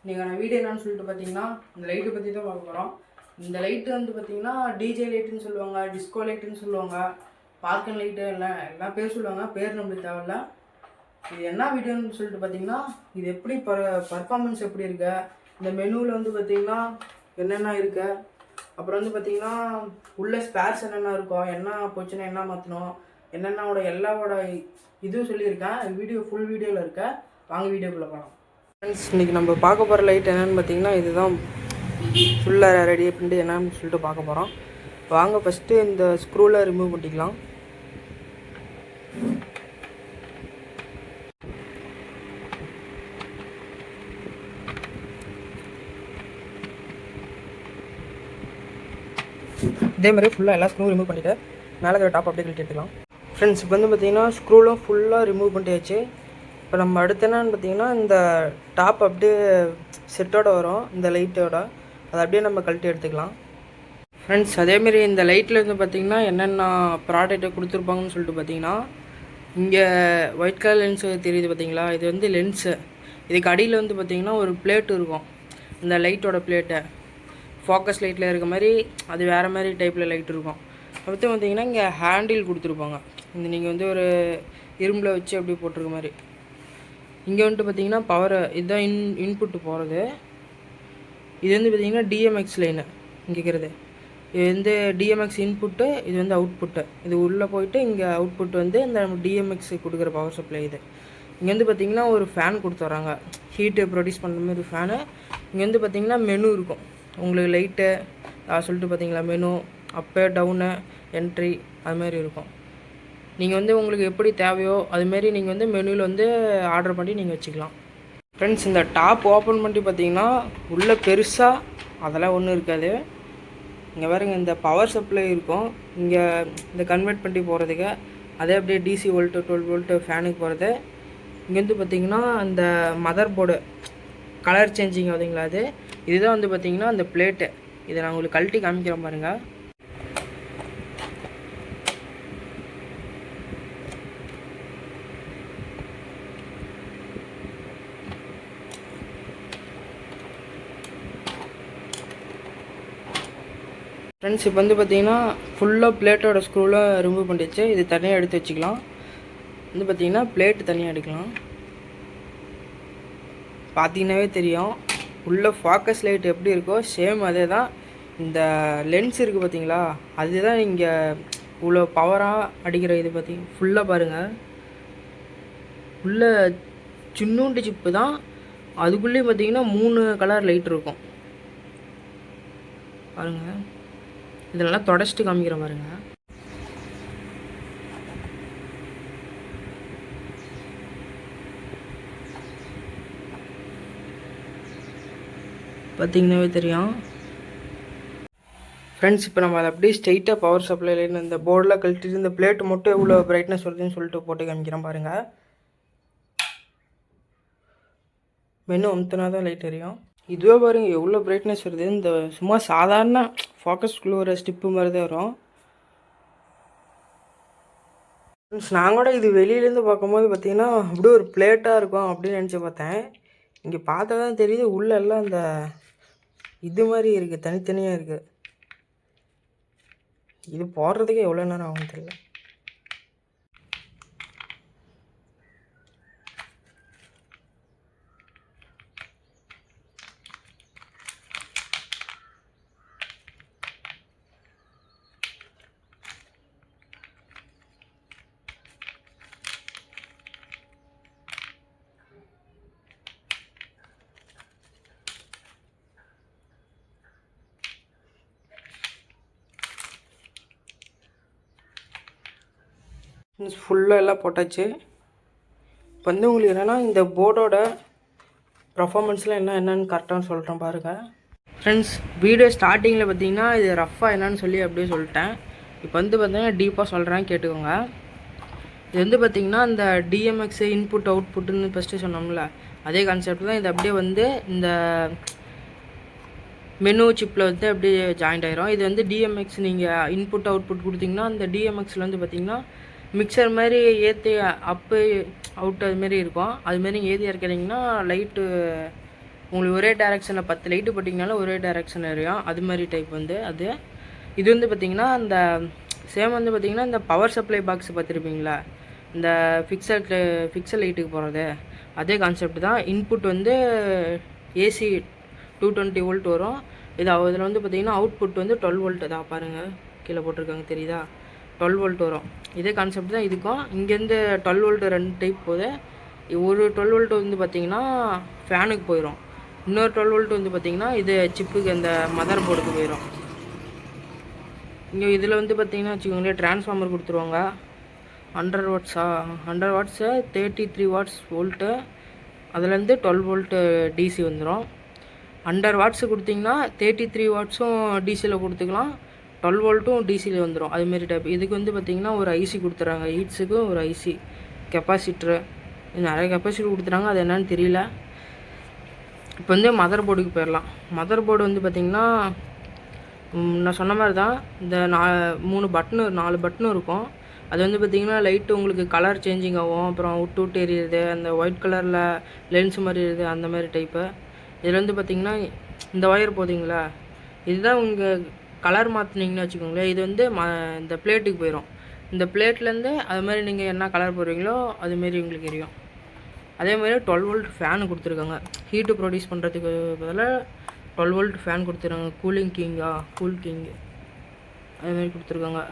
நீங்கள் வீடியோ என்னன்னு சொல்லிட்டு பார்த்தீங்கன்னா இந்த லைட்டு பற்றி தான் பார்க்க போகிறோம். இந்த லைட்டு வந்து பார்த்தீங்கன்னா டிஜே லைட்டுன்னு சொல்லுவாங்க, டிஸ்கோ லைட்டுன்னு சொல்லுவாங்க, பார்க்கன் லைட்டு எல்லாம் பேர் சொல்லுவாங்க. பேர் நம்மளுக்கு தேவையில்ல. இது என்ன வீடியோன்னு சொல்லிட்டு பார்த்தீங்கன்னா இது எப்படி பர்ஃபார்மன்ஸ் எப்படி இருக்கு, இந்த மெனுவில் வந்து பார்த்தீங்கன்னா என்னென்ன இருக்கு, அப்புறம் வந்து பார்த்தீங்கன்னா உள்ள ஸ்பேர்ஸ் என்னென்ன இருக்கும், என்ன போச்சுன்னா என்ன மாற்றணும், என்னென்னோட எல்லாவோட இதுவும் சொல்லியிருக்கேன். வீடியோ ஃபுல் வீடியோவில் இருக்க. வாங்க வீடியோக்குள்ளே போகலாம். ஃப்ரெண்ட்ஸ், இன்றைக்கி நம்ம பார்க்க போகிற லைட் என்னென்னு பார்த்தீங்கன்னா இதுதான். ஃபுல்லாக ரெடி பண்ணிட்டு என்னன்னு சொல்லிட்டு பார்க்க போகிறோம். வாங்க ஃபஸ்ட்டு இந்த ஸ்க்ரூவில் ரிமூவ் பண்ணிக்கலாம். இதே மாதிரி ஃபுல்லாக எல்லா ஸ்க்ரூ ரிமூவ் பண்ணிவிட்டு மேலே இருக்கிற டாப் அப்படியே கழட்டி எடுத்துக்கலாம். ஃப்ரெண்ட்ஸ், இப்போ வந்து பார்த்தீங்கன்னா ஸ்க்ரூலாம் ஃபுல்லாக ரிமூவ் பண்ணியாச்சு. இப்போ நம்ம அடுத்து என்னன்னு பார்த்தீங்கன்னா இந்த டாப் அப்படியே செட்டோட வரும், இந்த லைட்டோட, அதை அப்படியே நம்ம கழட்டி எடுத்துக்கலாம். ஃப்ரெண்ட்ஸ், அதேமாரி இந்த லைட்டில் வந்து பார்த்திங்கன்னா என்னென்ன ப்ராடக்ட்டை கொடுத்துருப்பாங்கன்னு சொல்லிட்டு பார்த்தீங்கன்னா இங்கே ஒயிட் கலர் லென்ஸு தெரியுது பார்த்தீங்களா, இது வந்து லென்ஸு. இதுக்கு அடியில் வந்து பார்த்திங்கன்னா ஒரு பிளேட்டு இருக்கும், இந்த லைட்டோட பிளேட்டை ஃபோக்கஸ் லைட்டில் இருக்க மாதிரி அது வேறு மாதிரி டைப்பில் லைட் இருக்கும். அடுத்து பார்த்திங்கன்னா இங்கே ஹேண்டில் கொடுத்துருப்பாங்க. இந்த நீங்கள் வந்து ஒரு இரும்பில் வச்சு அப்படி போட்டிருக்க மாதிரி. இங்கே வந்துட்டு பார்த்திங்கன்னா பவர், இதுதான் இன்புட்டு போகிறது. இது வந்து பார்த்திங்கன்னா டிஎம்எக்ஸ் லைனு இங்கே இருக்கிறது. இது வந்து டிஎம்எக்ஸ் இன்புட்டு, இது வந்து அவுட்புட்டு. இது உள்ளே போயிட்டு இங்கே அவுட்புட் வந்து இந்த டிஎம்எக்ஸ் கொடுக்குற பவர் சப்ளை. இது இங்கே வந்து பார்த்திங்கன்னா ஒரு ஃபேன் கொடுத்துட்றாங்க, ஹீட்டு ப்ரொடியூஸ் பண்ணுற மாதிரி ஒரு ஃபேனு. இங்கே வந்து பார்த்திங்கன்னா மெனு இருக்கும் உங்களுக்கு, லைட்டு சொல்லிட்டு பார்த்திங்களா, மெனு அப்பு டவுனு என்ட்ரி அதுமாரி இருக்கும். நீங்கள் வந்து உங்களுக்கு எப்படி தேவையோ அதுமாரி நீங்கள் வந்து மெனுவில் வந்து ஆர்டர் பண்ணி நீங்கள் வச்சுக்கலாம். ஃப்ரெண்ட்ஸ், இந்த டாப் ஓப்பன் பண்ணி பார்த்தீங்கன்னா உள்ளே பெருசாக அதெல்லாம் ஒன்றும் இருக்காது. இங்கே பாருங்க, இந்த பவர் சப்ளை இருக்கும் இங்கே, இந்த கன்வெர்ட் பண்ணி போகிறதுக்கு. அதே அப்படியே டிசி வோல்ட்டு 12 வோல்ட்டு ஃபேனுக்கு போகிறது. இங்கே வந்து பார்த்திங்கன்னா அந்த மதர் போர்டு கலர் சேஞ்சிங் ஆகுதுங்களா, அது இதுதான் வந்து பார்த்திங்கன்னா அந்த பிளேட்டு. இதை நான் உங்களுக்கு கழட்டி காமிக்கிறேன் பாருங்கள். ஃப்ரெண்ட்ஸ், இப்போ வந்து பார்த்திங்கன்னா ஃபுல்லாக பிளேட்டோட ஸ்க்ரூவில் ரிமூவ் பண்ணிடுச்சு. இது தனியாக எடுத்து வச்சுக்கலாம். வந்து பார்த்திங்கன்னா பிளேட்டு தனியாக எடுக்கலாம். பார்த்தீங்கன்னாவே தெரியும் உள்ள ஃபோக்கஸ் லைட் எப்படி இருக்கோ சேம் அதே தான். இந்த லென்ஸ் இருக்குது பார்த்தீங்களா, அதுதான் இங்கே இவ்வளோ பவராக அடிக்கிற. இது பார்த்திங்க ஃபுல்லாக பாருங்கள், உள்ள சின்னூண்டு சிப்பு தான். அதுக்குள்ளேயும் பார்த்திங்கன்னா 3 கலர் லைட் இருக்கும் பாருங்கள். இதெல்லாம் தொடச்சிட்டு காமிக்கிற பாருங்க. பார்த்தீங்கன்னாவே தெரியும். ஃப்ரெண்ட்ஸ், இப்போ நம்ம அதை அப்படியே ஸ்ட்ரெயிட்டாக பவர் சப்ளைலேருந்து இந்த போர்டில் கழட்டிட்டு இந்த பிளேட்டு மட்டும் எவ்வளோ பிரைட்னஸ் வருதுன்னு சொல்லிட்டு போட்டு காமிக்கிறேன் பாருங்கள். மெனு அமுத்தினா தான் லைட் எரியும். இதுவே பாருங்கள் எவ்வளோ பிரைட்னஸ் வருது. இந்த சும்மா சாதாரண ஃபோக்கஸ்குள்ளே ஒரு ஸ்டிப்பு மாதிரி தான் வரும். நான் கூட இது வெளியிலேருந்து பார்க்கும்போது பார்த்திங்கன்னா அப்படியே ஒரு பிளேட்டாக இருக்கும் அப்படின்னு நினச்சி பார்த்தேன். இங்கே பார்த்தா தான் தெரியுது உள்ளெல்லாம் அந்த இது மாதிரி இருக்குது, தனித்தனியாக இருக்குது. இது போடுறதுக்கே எவ்வளோ நேரம் ஆகும் தெரியல. ஃபுல்லாக எல்லாம் போட்டாச்சு. இப்போ வந்து உங்களுக்கு என்னென்னா இந்த போர்டோட பர்ஃபார்மன்ஸில் என்னென்னு கரெக்டாக சொல்கிறேன் பாருங்கள். ஃப்ரெண்ட்ஸ், வீடியோ ஸ்டார்டிங்கில் பார்த்தீங்கன்னா இது ரஃப்பாக என்னன்னு சொல்லி அப்படியே சொல்லிட்டேன். இப்போ வந்து பார்த்தீங்கன்னா டீப்பாக சொல்கிறேன், கேட்டுக்கோங்க. இது வந்து பார்த்திங்கன்னா இந்த டிஎம்எக்ஸ் இன்புட் அவுட்புட்டுன்னு ஃபஸ்ட்டு சொன்னோம்ல, அதே கான்செப்ட் தான். இது அப்படியே வந்து இந்த மெனு சிப்பில் வந்து அப்படியே ஜாயிண்ட் ஆகிரும். இது வந்து டிஎம்எக்ஸ் நீங்கள் இன்புட் அவுட்புட் கொடுத்தீங்கன்னா அந்த டிஎம்எக்ஸில் வந்து பார்த்திங்கன்னா மிக்சர் மாதிரி ஏற்றி அப்பு அவுட் அதுமாரி இருக்கும். அதுமாரி நீங்கள் ஏற்றி இறக்கிறீங்கன்னா லைட்டு உங்களுக்கு ஒரே டேரெக்ஷனில் 10 லைட்டு போட்டிங்கனாலும் ஒரே டேரெக்ஷனில் எரியும். அது மாதிரி டைப் வந்து அது. இது வந்து பார்த்திங்கன்னா இந்த சேம் வந்து பார்த்திங்கன்னா இந்த பவர் சப்ளை பாக்ஸ் பார்த்துருப்பீங்களா, இந்த ஃபிக்சல் லைட்டுக்கு போகிறது அதே கான்செப்ட் தான். இன்புட் வந்து ஏசி 220 வோல்ட் வரும். இதில் வந்து பார்த்திங்கன்னா அவுட்புட் வந்து 12 வோல்ட் தான். பாருங்கள் கீழே போட்டிருக்காங்க தெரியுதா, 12 வோல்ட் வரும். இதே கான்செப்ட் தான் இதுக்கும். இங்கேருந்து 12 வோல்ட் 2 டைப் போகுது. ஒரு 12 வோல்ட் வந்து பார்த்திங்கன்னா ஃபேனுக்கு போயிடும். இன்னொரு 12 வோல்ட் வந்து பார்த்திங்கன்னா இது சிப்புக்கு அந்த மதர் போர்டுக்கு போயிடும். இங்கே இதில் வந்து பார்த்திங்கன்னா வச்சுக்கோங்களேன் ட்ரான்ஸ்ஃபார்மர் கொடுத்துருவாங்க. 100 வாட்ஸா 100 வாட்ஸு 33 வாட்ஸ் வோல்ட்டு, அதுலேருந்து 12 வோல்ட்டு டிசி வந்துடும். 100 வாட்ஸு கொடுத்திங்கன்னா 33 வாட்ஸும் டிசியில் கொடுத்துக்கலாம், 12 வோல்ட்டும் டிசியில் வந்துடும். அதுமாரி டைப். இதுக்கு வந்து பார்த்திங்கன்னா ஒரு ஐசி கொடுத்துட்றாங்க, ஹீட்ஸுக்கும் ஒரு ஐசி, கெப்பாசிட்டரு, நிறைய கெப்பாசிட்டி கொடுத்துறாங்க. அது என்னன்னு தெரியல. இப்போ வந்து மதர் போர்டுக்கு போயிடலாம். மதர் போர்டு வந்து பார்த்திங்கன்னா நான் சொன்ன மாதிரி தான். இந்த 4 பட்டனும் இருக்கும். அது வந்து பார்த்திங்கன்னா லைட்டு உங்களுக்கு கலர் சேஞ்சிங் ஆகும். அப்புறம் விட்டு எரியுது, அந்த ஒயிட் கலரில் லென்ஸ் மாதிரி இருக்குது, அந்த மாதிரி டைப்பு. இதில் வந்து பார்த்திங்கன்னா இந்த ஒயர் போதிங்களா, இதுதான் உங்கள் கலர் மாற்றினீங்கன்னு வச்சுக்கோங்களேன். இது வந்து இந்த பிளேட்டுக்கு போயிடும். இந்த பிளேட்லேருந்து அது மாதிரி நீங்கள் என்ன கலர் போடுறீங்களோ அதுமாரி உங்களுக்கு எரியும். அதே மாதிரி 12 வோல்ட் ஃபேனு கொடுத்துருக்காங்க. ஹீட்டு ப்ரொடியூஸ் பண்ணுறதுக்கு பதிலாக 12 வோல்ட் ஃபேன் கொடுத்துருக்காங்க. கூல் கிங்கு அதுமாரி கொடுத்துருக்காங்க.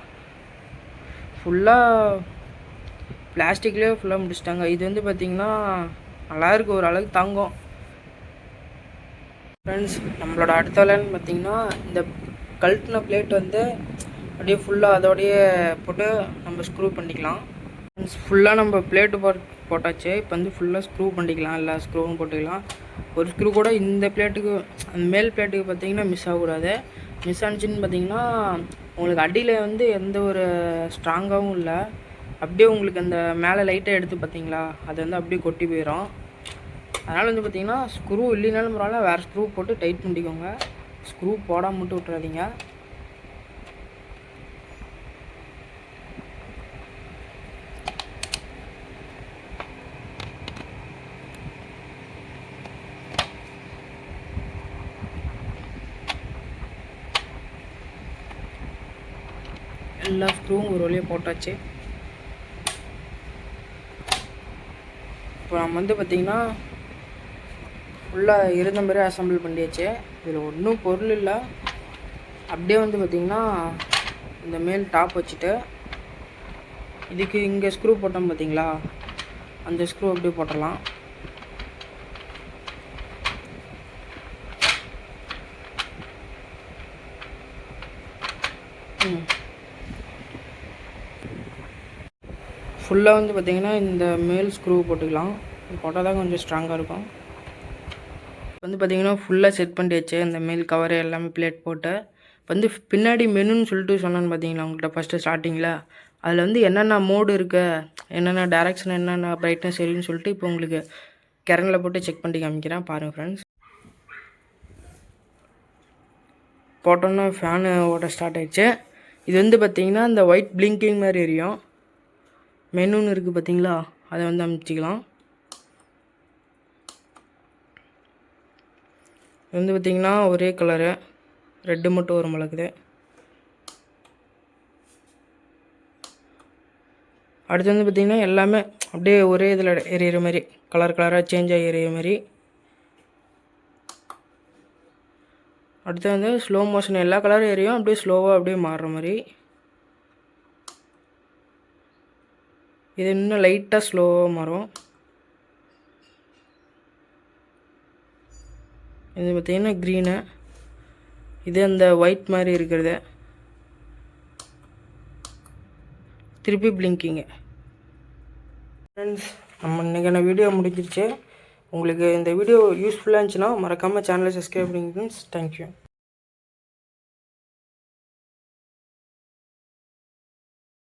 ஃபுல்லாக பிளாஸ்டிக்லேயே ஃபுல்லாக முடிச்சிட்டாங்க. இது வந்து பார்த்திங்கன்னா நல்லாயிருக்கு, ஒரு அளவுக்கு தாங்கும். ஃப்ரெண்ட்ஸ், நம்மளோட அடுத்த வேலைன்னு பார்த்திங்கன்னா இந்த கழட்டின பிளேட் வந்து அப்படியே ஃபுல்லாக அதோடையே போட்டு நம்ம ஸ்க்ரூ பண்ணிக்கலாம். ஃபுல்லாக நம்ம பிளேட்டு போட்டாச்சு. இப்போ வந்து ஃபுல்லாக ஸ்க்ரூ பண்ணிக்கலாம். எல்லா ஸ்க்ரூவும் போட்டுக்கலாம். ஒரு ஸ்க்ரூ கூட இந்த பிளேட்டுக்கு, அந்த மேல் பிளேட்டுக்கு பார்த்திங்கன்னா மிஸ் ஆகக்கூடாது. மிஸ் ஆனிச்சின்னு பார்த்திங்கன்னா உங்களுக்கு அடியில் வந்து எந்த ஒரு ஸ்ட்ராங்காகவும் இல்லை. அப்படியே உங்களுக்கு அந்த மேலே லைட்டாக எடுத்து பார்த்திங்களா, அது வந்து அப்படியே கொட்டி போயிடும். அதனால் வந்து பார்த்திங்கன்னா ஸ்க்ரூ இல்லைனாலும் பரவாயில்ல, வேறு ஸ்க்ரூ போட்டு டைட் பண்ணிக்கோங்க. ஸ்க்ரூ போடாமல் மட்டும் விட்டுறாதீங்க. எல்லா ஸ்க்ரூவும் ஒரு வழியாக போட்டாச்சு. இப்போ நம்ம வந்து பார்த்திங்கன்னா ஃபுல்லாக இருந்த மாதிரி அசம்பிள் பண்ணியாச்சு. இதில் ஒன்றும் பொருள் இல்லை. அப்படியே வந்து பார்த்திங்கன்னா இந்த மேல் டாப் வச்சுட்டு இதுக்கு இங்கே ஸ்க்ரூ போட்டோம் பார்த்திங்களா, அந்த ஸ்க்ரூ அப்படியே போட்டுடலாம். ஃபுல்லாக வந்து பார்த்திங்கன்னா இந்த மேல் ஸ்க்ரூ போட்டுக்கலாம். போட்டால் தான் கொஞ்சம் ஸ்ட்ராங்காக இருக்கும். வந்து பார்த்திங்கன்னா ஃபுல்லாக செட் பண்ணியாச்சு. இந்த மேல் கவரு எல்லாமே பிளேட் போட்டு வந்து பின்னாடி மெனுன்னு சொல்லிட்டு சொன்னான்னு பார்த்தீங்களா உங்கள்கிட்ட ஃபஸ்ட்டு ஸ்டார்டிங்கில், அதில் வந்து என்னென்ன மோடு இருக்குது, என்னென்ன டேரெக்ஷன், என்னென்ன பிரைட்னஸ் சரின்னு சொல்லிட்டு இப்போ உங்களுக்கு கரண்டில் போட்டு செக் பண்ணி காமிக்கிறேன். பாருங்கள் ஃப்ரெண்ட்ஸ். போட்டோன்னா ஃபேனு ஓட்ட ஸ்டார்ட் ஆகிடுச்சு. இது வந்து பார்த்திங்கன்னா இந்த ஒயிட் பிளிங்கிங் மாதிரி எரியும். மெனுன்னு இருக்குது பார்த்திங்களா, அதை வந்து அமைச்சிக்கலாம். இது வந்து பார்த்திங்கன்னா ஒரே கலரு, ரெட்டு மட்டும் வரும் மிளகுது. அடுத்து வந்து பார்த்திங்கன்னா எல்லாமே அப்படியே ஒரே இதில் எரியிற மாதிரி, கலராக சேஞ்ச் ஆகி எரியிற மாதிரி. அடுத்து வந்து ஸ்லோ மோஷன், எல்லா கலரும் எரியும், அப்படியே ஸ்லோவாக அப்படியே மாறுற மாதிரி. இது இன்னும் லைட்டாக ஸ்லோவாக மாறும். இது பார்த்திங்கன்னா க்ரீனு, இது அந்த ஒயிட் மாதிரி இருக்கிறது, திருப்பி பிளிங்கிங்கு. ஃப்ரெண்ட்ஸ், நம்ம இன்றைக்கான வீடியோ முடிஞ்சிருச்சு. உங்களுக்கு இந்த வீடியோ யூஸ்ஃபுல்லாக இருந்துச்சுன்னா மறக்காமல் சேனலை சப்ஸ்கிரைப் பண்ணுங்க ஃப்ரெண்ட்ஸ். தேங்க்யூ.